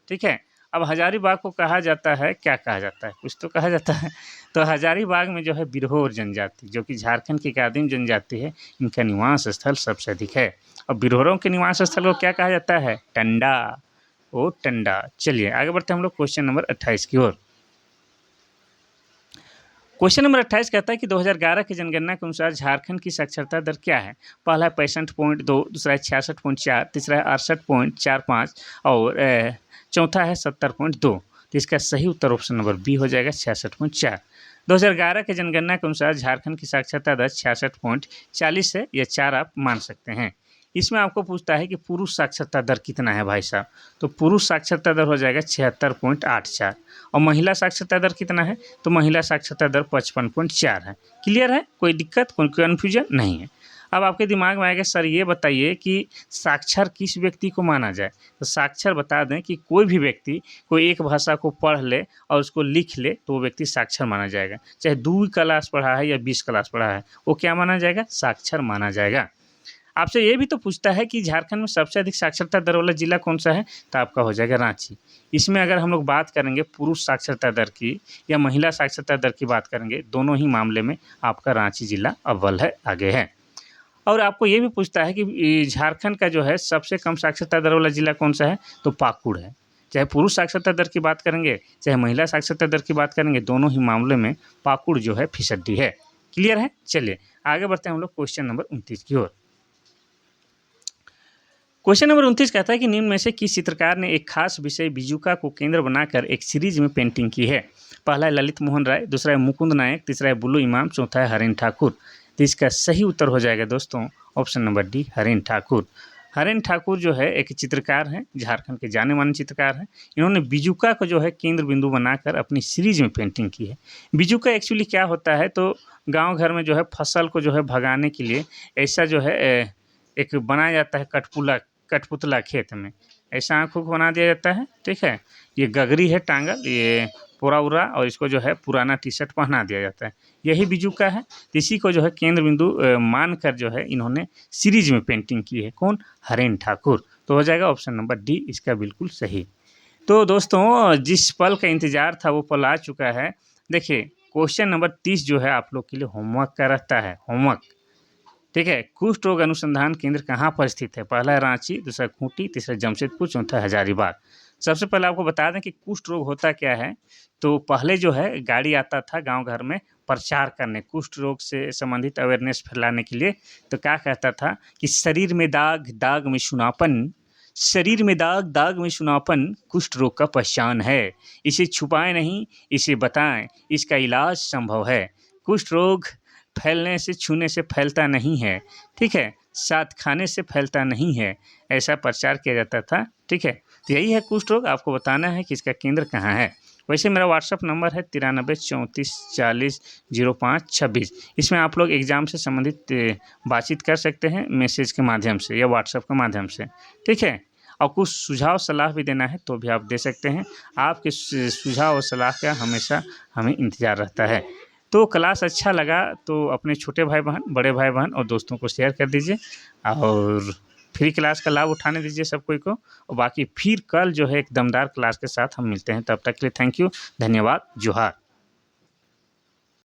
ठीक है, अब हजारीबाग को कहा जाता है, क्या कहा जाता है, कुछ तो कहा जाता है। तो हजारीबाग में जो है बिरहोर जनजाति, जो कि झारखंड की एक आदिम जनजाति है, इनका निवास स्थल सबसे अधिक है। और बिरहोरों के निवास स्थल को क्या कहा जाता है, टंडा, ओ टंडा। चलिए आगे बढ़ते हैं हम लोग क्वेश्चन नंबर 28 की ओर। क्वेश्चन नंबर 28 कहता है कि 2011 की जनगणना के अनुसार झारखंड की साक्षरता दर क्या है। पहला है 65.2, दूसरा है 66.4, तीसरा है 68.45 और चौथा है 70.2। तो इसका सही उत्तर ऑप्शन नंबर बी हो जाएगा, 66.4। 2011 के जनगणना के अनुसार झारखंड की साक्षरता दर 66.40 है, या 4 आप मान सकते हैं। इसमें आपको पूछता है कि पुरुष साक्षरता दर कितना है भाई साहब, तो पुरुष साक्षरता दर हो जाएगा 76.84। और महिला साक्षरता दर कितना है, तो महिला साक्षरता दर 55.4 है। क्लियर है, कोई दिक्कत, कोई कन्फ्यूजन नहीं है। अब आपके दिमाग में आएगा सर ये बताइए कि साक्षर किस व्यक्ति को माना जाए। तो साक्षर बता दें कि कोई भी व्यक्ति कोई एक भाषा को पढ़ ले और उसको लिख ले तो वो व्यक्ति साक्षर माना जाएगा। चाहे 2 क्लास पढ़ा है या 20 क्लास पढ़ा है, वो क्या माना जाएगा, साक्षर माना जाएगा। आपसे ये भी तो पूछता है कि झारखंड में सबसे अधिक साक्षरता दर वाला जिला कौन सा है, तो आपका हो जाएगा रांची। इसमें अगर हम लोग बात करेंगे पुरुष साक्षरता दर की या महिला साक्षरता दर की बात करेंगे, दोनों ही मामले में आपका रांची जिला अव्वल है, आगे है। और आपको ये भी पूछता है कि झारखंड का जो है सबसे कम साक्षरता दर वाला जिला कौन सा है, तो पाकुड़ है। चाहे पुरुष साक्षरता दर की बात करेंगे चाहे महिला साक्षरता दर की बात करेंगे, दोनों ही मामले में पाकुड़ जो है फीसदी है। क्लियर है, चलिए आगे बढ़ते हैं हम लोग क्वेश्चन नंबर 29 की ओर। क्वेश्चन नंबर 29 कहता है कि निम्न में से किस चित्रकार ने एक खास विषय बिजुका को केंद्र बनाकर एक सीरीज में पेंटिंग की है। पहला है ललित मोहन राय, दूसरा है मुकुंद नायक, तीसरा है बुल्लू इमाम, चौथा है हरेन ठाकुर। तो इसका सही उत्तर हो जाएगा दोस्तों ऑप्शन नंबर डी, हरेन ठाकुर। हरेन ठाकुर जो है एक चित्रकार हैं, झारखंड के जाने माने चित्रकार हैं। इन्होंने बिजुका को जो है केंद्र बिंदु बनाकर अपनी सीरीज में पेंटिंग की है। बिजुका एक्चुअली क्या होता है, तो गाँव घर में जो है फसल को जो है भगाने के लिए ऐसा जो है एक बनाया जाता है कठपुतला खेत में, ऐसा आँखों को बना दिया जाता है। ठीक है, ये गगरी है टांगल, ये पूरा उरा, और इसको जो है पुराना टी शर्ट पहना दिया जाता है, यही बिजुका है। इसी को जो है केंद्र बिंदु मानकर जो है इन्होंने सीरीज में पेंटिंग की है। कौन, हरेन ठाकुर। तो हो जाएगा ऑप्शन नंबर डी इसका बिल्कुल सही। तो दोस्तों जिस पल का इंतजार था वो पल आ चुका है। देखिए क्वेश्चन नंबर 30 जो है आप लोग के लिए होमवर्क का रहता है, होमवर्क। ठीक है, कुष्ठ रोग अनुसंधान केंद्र कहाँ पर स्थित है। पहला है रांची, दूसरा खूंटी, तीसरा जमशेदपुर, चौथा हजारीबाग। सबसे पहले आपको बता दें कि कुष्ठ रोग होता क्या है। तो पहले जो है गाड़ी आता था गांव घर में प्रचार करने, कुष्ठ रोग से संबंधित अवेयरनेस फैलाने के लिए। तो क्या कहता था कि शरीर में दाग, दाग में सुनापन, शरीर में दाग, दाग में सुनापन कुष्ठ रोग का पहचान है। इसे छुपाएं नहीं, इसे बताएं, इसका इलाज संभव है। कुष्ठ रोग फैलने से, छूने से फैलता नहीं है। ठीक है, साथ खाने से फैलता नहीं है, ऐसा प्रचार किया जाता था। ठीक है, तो यही है कुष्ठ रोग। आपको बताना है कि इसका केंद्र कहाँ है। वैसे मेरा व्हाट्सअप नंबर है 9334400526। इसमें आप लोग एग्ज़ाम से संबंधित बातचीत कर सकते हैं मैसेज के माध्यम से या व्हाट्सअप के माध्यम से। ठीक है, और कुछ सुझाव सलाह भी देना है तो भी आप दे सकते हैं। आपके सुझाव और सलाह का हमेशा हमें इंतज़ार रहता है। तो क्लास अच्छा लगा तो अपने छोटे भाई बहन, बड़े भाई बहन और दोस्तों को शेयर कर दीजिए, और फ्री क्लास का लाभ उठाने दीजिए सब कोई को। और बाकी फिर कल जो है एक दमदार क्लास के साथ हम मिलते हैं। तब तक के लिए थैंक यू, धन्यवाद, जोहार।